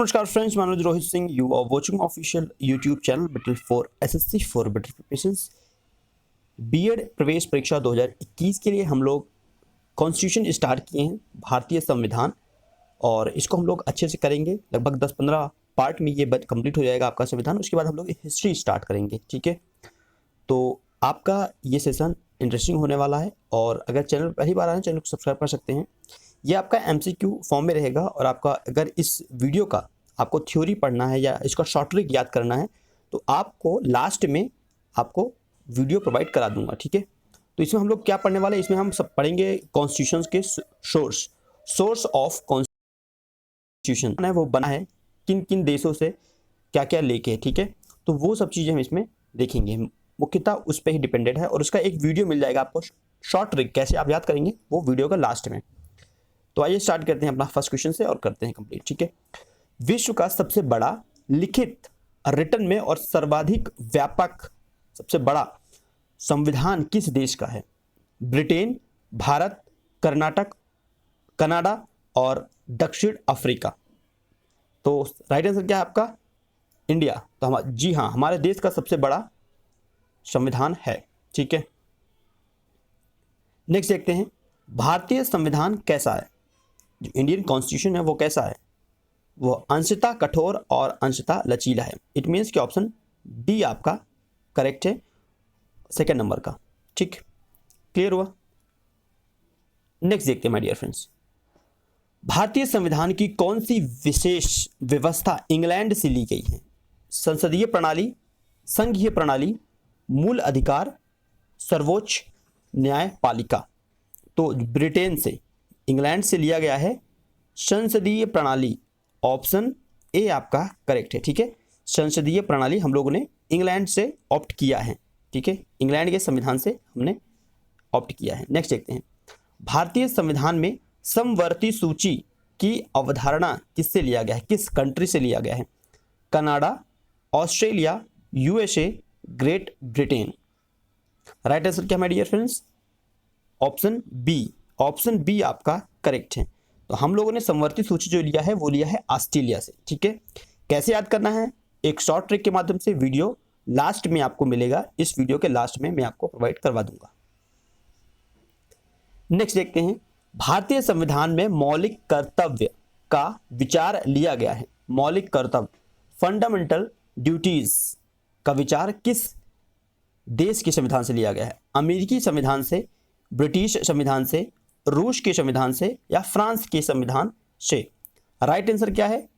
नमस्कार friends, Manoj Rohit Singh. You are watching official YouTube channel better for SSC for better preparations. B Ed प्रवेश परीक्षा 2021 के लिए हम लोग कॉन्स्टिट्यूशन स्टार्ट किए हैं, भारतीय संविधान, और इसको हम लोग अच्छे से करेंगे। लगभग 10-15 पार्ट में ये कंप्लीट हो जाएगा आपका संविधान। उसके बाद हम लोग हिस्ट्री स्टार्ट करेंगे, ठीक है। तो आपका ये सेशन इंटरेस्टिंग होने वाला है, और अगर चैनल पहली बार आए चैनल को सब्सक्राइब कर सकते हैं। ये आपका एमसीक्यू फॉर्म में रहेगा, और आपका अगर इस वीडियो का आपको थ्योरी पढ़ना है या इसका शॉर्ट ट्रिक याद करना है तो आपको लास्ट में आपको वीडियो प्रोवाइड करा दूंगा, ठीक है। तो इसमें हम लोग क्या पढ़ने वाले हैं, इसमें हम सब पढ़ेंगे कॉन्स्टिट्यूशन के सोर्स ऑफ कॉन्स्टिट्यूशन है, वो बना है किन किन देशों से, क्या क्या लेके, ठीक है। तो वो सब चीज़ें हम इसमें देखेंगे, मुख्यतः उस पर ही डिपेंडेड है, और उसका एक वीडियो मिल जाएगा आपको शॉर्ट ट्रिक कैसे आप याद करेंगे, वो वीडियो का लास्ट में। तो आइए स्टार्ट करते हैं अपना फर्स्ट क्वेश्चन से और करते हैं कंप्लीट, ठीक है। विश्व का सबसे बड़ा लिखित रिटन में और सर्वाधिक व्यापक सबसे बड़ा संविधान किस देश का है? ब्रिटेन, भारत, कर्नाटक, कनाडा और दक्षिण अफ्रीका। तो राइट आंसर क्या है आपका? इंडिया। तो जी हाँ, हमारे देश का सबसे बड़ा संविधान है, ठीक है। नेक्स्ट देखते हैं, भारतीय संविधान कैसा है? जो इंडियन कॉन्स्टिट्यूशन है वो कैसा है? वो अंशतः कठोर और अंशतः लचीला है। इट मीन्स कि ऑप्शन डी आपका करेक्ट है, सेकंड नंबर का, ठीक। क्लियर हुआ? नेक्स्ट देखते हैं माय डियर फ्रेंड्स, भारतीय संविधान की कौन सी विशेष व्यवस्था इंग्लैंड से ली गई है? संसदीय प्रणाली, संघीय प्रणाली, मूल अधिकार, सर्वोच्च न्यायपालिका। तो ब्रिटेन से, इंग्लैंड से लिया गया है संसदीय प्रणाली। ऑप्शन ए आपका करेक्ट है, ठीक है। संसदीय प्रणाली हम लोगों ने इंग्लैंड से ऑप्ट किया है, ठीक है। इंग्लैंड के संविधान से हमने ऑप्ट किया है। नेक्स्ट देखते हैं, भारतीय संविधान में समवर्ती सूची की अवधारणा किससे लिया गया है, किस कंट्री से लिया गया है? Canada, Australia, USA, Great Britain. Right answer क्या है my dear friends? Option B. Option B आपका करेक्ट है। तो हम लोगों ने समवर्ती सूची जो लिया है वो लिया है ऑस्ट्रेलिया से, ठीक है। कैसे याद करना है? एक शॉर्ट ट्रिक के माध्यम से, वीडियो लास्ट में आपको मिलेगा, इस वीडियो के लास्ट में मैं आपको प्रोवाइड करवा दूंगा। नेक्स्ट देखते हैं, भारतीय संविधान में मौलिक कर्तव्य का विचार लिया गया है। मौलिक कर्तव्य, फंडामेंटल ड्यूटीज का विचार किस देश के संविधान से लिया गया है? अमेरिकी संविधान से, ब्रिटिश संविधान से, रूस के संविधान से, या फ्रांस के संविधान से? राइट आंसर क्या है?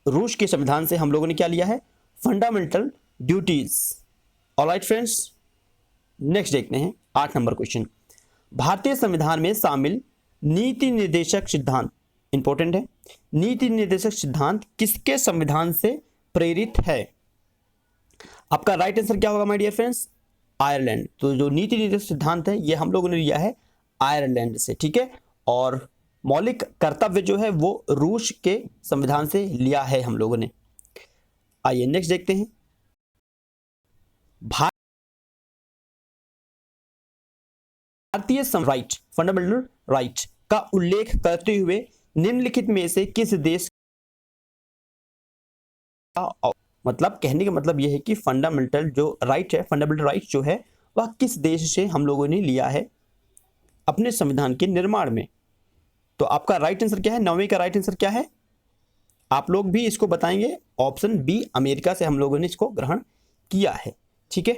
रूस के संविधान से हम लोगों ने क्या लिया है? Fundamental duties. Alright friends, next देखते हैं 8 नंबर क्वेश्चन, भारतीय संविधान में शामिल नीति निर्देशक सिद्धांत, इंपॉर्टेंट है, नीति निर्देशक सिद्धांत किसके संविधान से प्रेरित है? आपका राइट आंसर क्या होगा माय डियर फ्रेंड्स? आयरलैंड। तो जो नीति निर्देशक सिद्धांत है ये हम लोगों ने लिया है आयरलैंड से, ठीक है। और मौलिक कर्तव्य जो है वो रूस के संविधान से लिया है हम लोगों ने। आइए नेक्स्ट देखते हैं, भारतीय राइट, फंडामेंटल राइट का उल्लेख करते हुए निम्नलिखित में से किस देश का, मतलब कहने का मतलब यह है कि फंडामेंटल जो राइट है, फंडामेंटल राइट जो है वह किस देश से हम लोगों ने लिया है अपने संविधान के निर्माण में? तो आपका राइट आंसर क्या है? 9वीं का राइट आंसर क्या है? आप लोग भी इसको बताएंगे, ऑप्शन बी, अमेरिका से हम लोगों ने इसको ग्रहण किया है, ठीक है।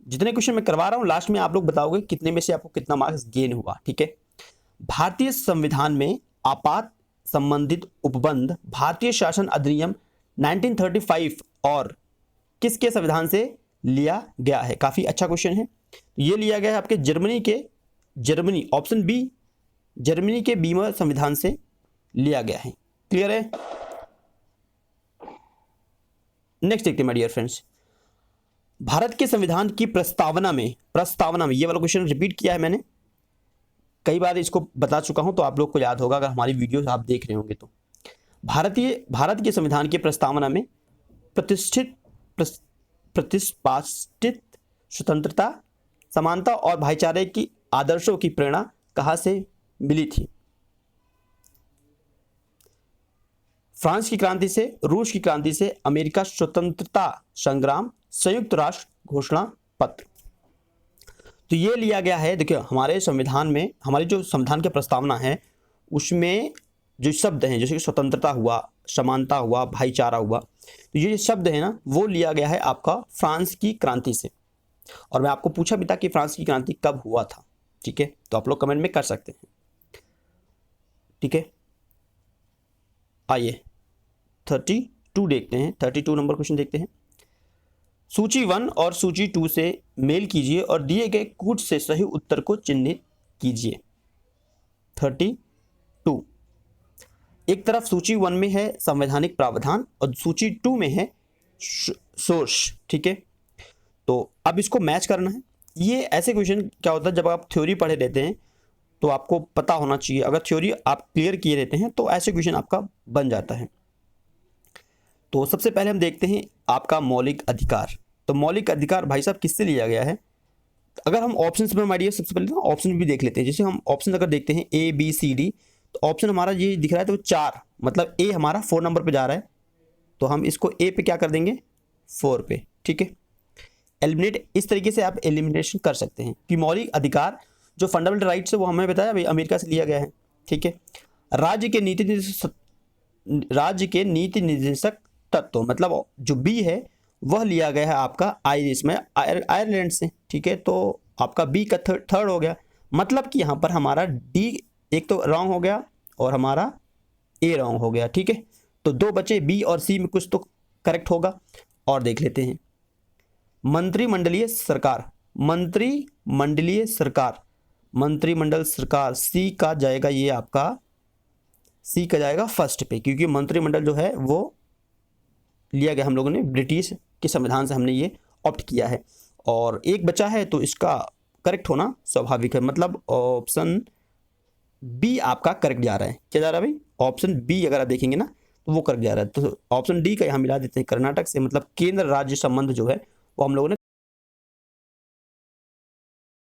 जितने क्वेश्चन मैं करवा रहा हूं लास्ट में आप लोग बताओगे कितने में से आपको कितना मार्क्स गेन हुआ, ठीक है। भारतीय संविधान में आपात संबंधित उपबंध भारतीय शासन अधिनियम 1935 और किसके संविधान से लिया गया है? काफी अच्छा क्वेश्चन है। ये लिया गया है आपके जर्मनी, ऑप्शन बी, जर्मनी के बीमर संविधान से लिया गया है। क्लियर है? नेक्स्ट देखते हैं माय डियर फ्रेंड्स, भारत के संविधान की प्रस्तावना में ये वाला क्वेश्चन रिपीट किया है मैंने, कई बार इसको बता चुका हूं, तो आप लोग को याद होगा अगर हमारी वीडियोस आप देख रहे होंगे तो। भारत के संविधान की प्रस्तावना में प्रतिष्ठापित स्वतंत्रता, समानता और भाईचारे की आदर्शों की प्रेरणा कहां से मिली थी? फ्रांस की क्रांति से, रूस की क्रांति से, अमेरिका स्वतंत्रता संग्राम, संयुक्त राष्ट्र घोषणा पत्र। तो ये लिया गया है, देखिए हमारे संविधान में, हमारी जो संविधान की प्रस्तावना है उसमें जो शब्द हैं जैसे कि स्वतंत्रता हुआ, समानता हुआ, भाईचारा हुआ, तो ये शब्द है ना वो लिया गया है आपका फ्रांस की क्रांति से। और मैं आपको पूछा भी था कि फ्रांस की क्रांति कब हुआ था, ठीक है, तो आप लोग कमेंट में कर सकते हैं, ठीक है। आइए 32 देखते हैं, 32 नंबर क्वेश्चन देखते हैं। सूची 1 और सूची 2 से मेल कीजिए और दिए गए कूट से सही उत्तर को चिन्हित कीजिए। 32, एक तरफ सूची 1 में है संवैधानिक प्रावधान और सूची 2 में है सोर्स, ठीक है। तो अब इसको मैच करना है। ये ऐसे क्वेश्चन क्या होता है, जब आप थ्योरी पढ़े रहते हैं तो आपको पता होना चाहिए, अगर थ्योरी आप क्लियर किए रहते हैं तो ऐसे क्वेश्चन आपका बन जाता है। तो सबसे पहले हम देखते हैं आपका मौलिक अधिकार। तो मौलिक अधिकार भाई साहब किससे लिया गया है? अगर हम ऑप्शंस में हमारी सबसे पहले ना ऑप्शन भी देख लेते हैं। जैसे हम ऑप्शन अगर देखते हैं ए बी सी डी, तो ऑप्शन हमारा ये दिख रहा है तो 4, मतलब ए हमारा 4 नंबर पे जा रहा है, तो हम इसको ए पे क्या कर देंगे, 4 पे, ठीक है। एलिमिनेट, इस तरीके से आप एलिमिनेशन कर सकते हैं कि मौलिक अधिकार जो फंडामेंटल राइट्स है वो हमें बताया भाई अमेरिका से लिया गया है, ठीक है। राज्य के नीति निर्देशक तत्व, मतलब जो बी है वह लिया गया है आपका आयरिश में, आयरलैंड से, ठीक है। तो आपका बी का थर्ड हो गया, मतलब कि यहाँ पर हमारा डी एक तो रॉन्ग हो गया और हमारा ए रॉन्ग हो गया, ठीक है। तो 2 बचे, बी और सी में कुछ तो करेक्ट होगा। और देख लेते हैं मंत्रिमंडलीय सरकार, मंत्रिमंडल सरकार, सी का जाएगा, ये आपका सी का जाएगा फर्स्ट पे, क्योंकि मंत्रिमंडल जो है वो लिया गया हम लोगों ने ब्रिटिश के संविधान से, हमने ये ऑप्ट किया है। और एक बचा है तो इसका करेक्ट होना स्वाभाविक है, मतलब ऑप्शन बी आपका करेक्ट जा रहा है। क्या जा रहा है भाई? ऑप्शन बी अगर आप देखेंगे ना तो वो करेक्ट जा रहा है। तो ऑप्शन डी का यहाँ मिला देते हैं कर्नाटक से, मतलब केंद्र राज्य संबंध जो है वो हम लोगों ने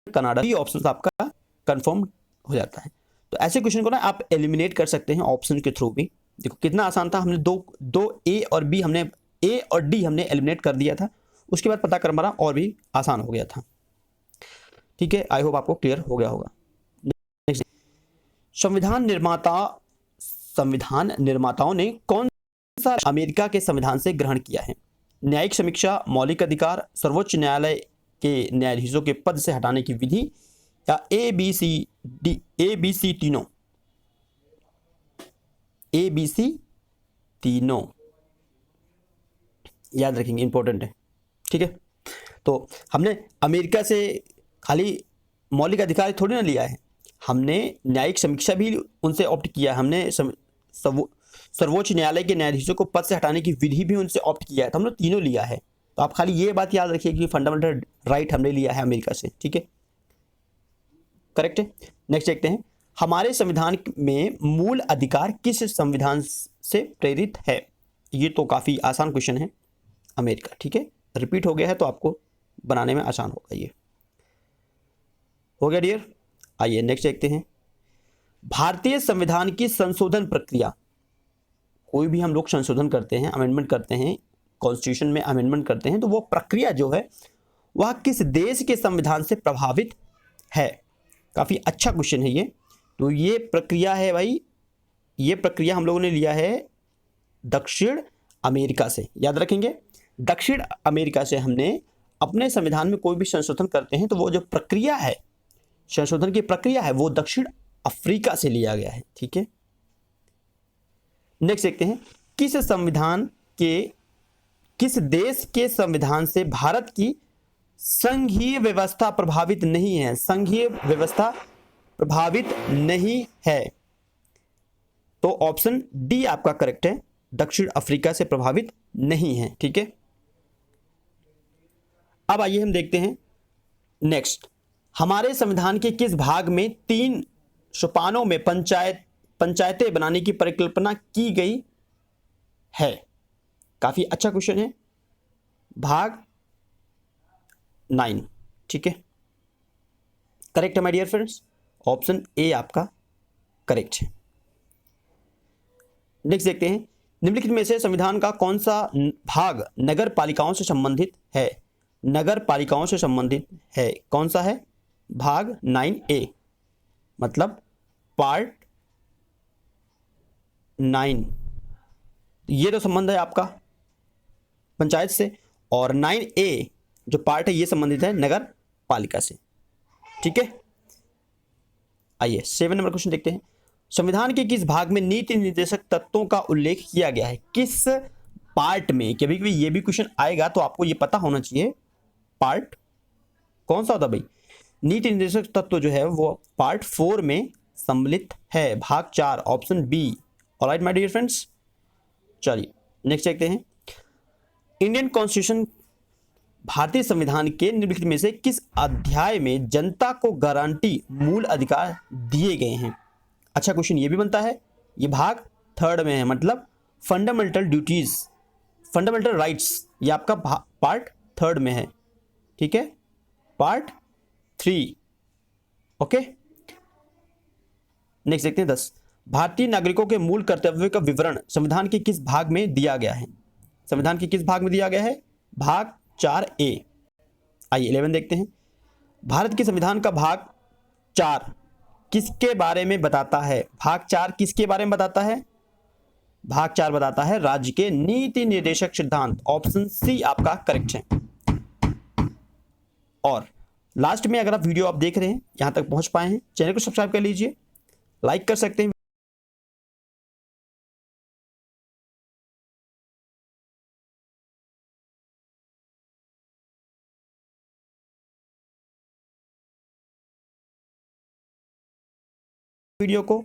कनाडा, बी ऑप्शन आपका कंफर्म हो जाता है। तो ऐसे क्वेश्चन को ना आप एलिमिनेट कर सकते हैं ऑप्शन के थ्रू भी। देखो कितना आसान था, हमने दो ए और बी, हमने ए और डी हमने एलिमिनेट कर दिया था, उसके बाद पता कर हमारा और भी आसान हो गया था, ठीक है। आई होप आपको क्लियर हो गया होगा। संविधान निर्माताओं ने कौन सा अमेरिका के संविधान से ग्रहण किया है? न्यायिक समीक्षा, मौलिक अधिकार, सर्वोच्च न्यायालय के न्यायाधीशों के पद से हटाने की विधि, या ए बी सी तीनों, ए बी सी तीनों याद रखेंगे, इंपॉर्टेंट है, ठीक है। तो हमने अमेरिका से खाली मौलिक अधिकार थोड़ी ना लिया है, हमने न्यायिक समीक्षा भी उनसे ऑप्ट किया, हमने सर्वोच्च न्यायालय के न्यायाधीशों को पद से हटाने की विधि भी उनसे ऑप्ट किया है, तो हमने तीनों लिया है। तो आप खाली ये बात याद रखिए कि फंडामेंटल राइट हमने लिया है अमेरिका से, ठीक है, करेक्ट है। नेक्स्ट देखते हैं, हमारे संविधान में मूल अधिकार किस संविधान से प्रेरित है? ये तो काफी आसान क्वेश्चन है, अमेरिका, ठीक है। रिपीट हो गया है तो आपको बनाने में आसान होगा। ये हो गया डियर। आइए नेक्स्ट देखते हैं, भारतीय संविधान की संशोधन प्रक्रिया। कोई भी हम लोग संशोधन करते हैं, अमेंडमेंट करते हैं, कॉन्स्टिट्यूशन में अमेंडमेंट करते हैं, तो वो प्रक्रिया जो है वह किस देश के संविधान से प्रभावित है? काफी अच्छा क्वेश्चन है ये। तो ये प्रक्रिया है भाई, ये प्रक्रिया हम लोगों ने लिया है दक्षिण अमेरिका से, याद रखेंगे। दक्षिण अमेरिका से हमने अपने संविधान में कोई भी संशोधन करते हैं तो वो जो प्रक्रिया है, संशोधन की प्रक्रिया है, वो दक्षिण अफ्रीका से लिया गया है, ठीक है। नेक्स्ट देखते हैं, किस देश के संविधान से भारत की संघीय व्यवस्था प्रभावित नहीं है? संघीय व्यवस्था प्रभावित नहीं है, तो ऑप्शन डी आपका करेक्ट है, दक्षिण अफ्रीका से प्रभावित नहीं है, ठीक है। अब आइए हम देखते हैं नेक्स्ट, हमारे संविधान के किस भाग में 3 सोपानों में पंचायतें बनाने की परिकल्पना की गई है? काफी अच्छा क्वेश्चन है, भाग 9, ठीक है, करेक्ट है my dear friends, option A आपका करेक्ट है। नेक्स्ट देखते हैं, निम्नलिखित में से संविधान का कौन सा भाग नगर पालिकाओं से संबंधित है? नगर पालिकाओं से संबंधित है, कौन सा है? भाग 9A, मतलब पार्ट 9। ये तो संबंध है आपका पंचायत से, और 9A जो पार्ट है ये संबंधित है नगर पालिका से। ठीक है, आइए 7 नंबर क्वेश्चन देखते हैं। संविधान के किस भाग में नीति निर्देशक तत्वों का उल्लेख किया गया है? किस पार्ट में? कभी कभी ये भी क्वेश्चन आएगा तो आपको ये पता होना चाहिए पार्ट कौन सा होता भाई। नीति निर्देशक तत्व जो है वो पार्ट 4 में सम्मिलित है, भाग 4, option B. Alright my dear friends, चलिए नेक्स्ट देखते हैं। इंडियन कॉन्स्टिट्यूशन, भारतीय संविधान के निम्नलिखित में से किस अध्याय में जनता को गारंटी मूल अधिकार दिए गए हैं? अच्छा क्वेश्चन ये भी बनता है, ये भाग 3 में है, मतलब फंडामेंटल ड्यूटीज, फंडामेंटल राइट्स, ये आपका पार्ट 3 में है। ठीक है, पार्ट 3। ओके, नेक्स्ट देखते हैं 10। भारतीय नागरिकों के मूल कर्तव्यों का विवरण संविधान के किस भाग में दिया गया है? संविधान के किस भाग में दिया गया है? भाग 4A। आइए 11 देखते हैं। भारत के संविधान का भाग 4 किसके बारे में बताता है? भाग 4 किसके बारे में बताता है? भाग 4 बताता है राज्य के नीति निर्देशक सिद्धांत, ऑप्शन सी आपका करेक्ट है। और लास्ट में अगर आप वीडियो आप देख रहे हैं, यहां तक पहुंच पाए हैं, चैनल को सब्सक्राइब कर लीजिए, लाइक कर सकते हैं। वीडियो को